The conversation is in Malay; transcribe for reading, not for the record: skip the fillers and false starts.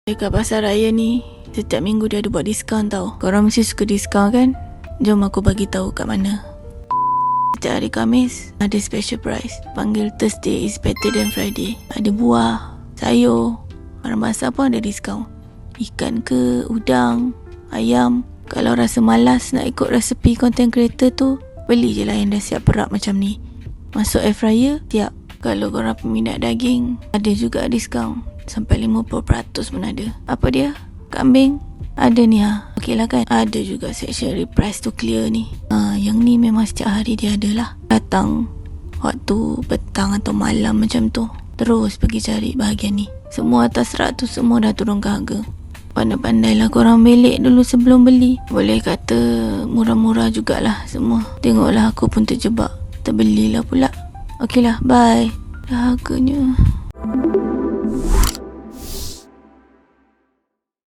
Dekat pasar raya ni, setiap minggu dia ada buat diskaun tau. Korang mesti suka diskaun kan? Jom aku bagi tahu kat mana. Setiap hari Khamis ada special price. Panggil Thursday is better than Friday. Ada buah, sayur, barang basah pun ada diskaun. Ikan ke, udang, ayam. Kalau rasa malas nak ikut resepi content creator tu, beli je lah yang dah siap perak macam ni. Masuk air fryer, siap. Kalau korang peminat daging, ada juga diskaun. Sampai 50% pun ada. Apa dia? Kambing? Ada ni ha. Okey lah kan. Ada juga section reprice to clear ni. Yang ni memang setiap hari dia ada lah. Datang waktu petang atau malam macam tu, terus pergi cari bahagian ni. Semua atas rak tu semua dah turunkan harga. Pandai-pandai lah korang belik dulu sebelum beli. Boleh kata murah-murah jugalah semua. Tengoklah aku pun terjebak. Terbelilah pula. Okey lah, bye. Dah harganya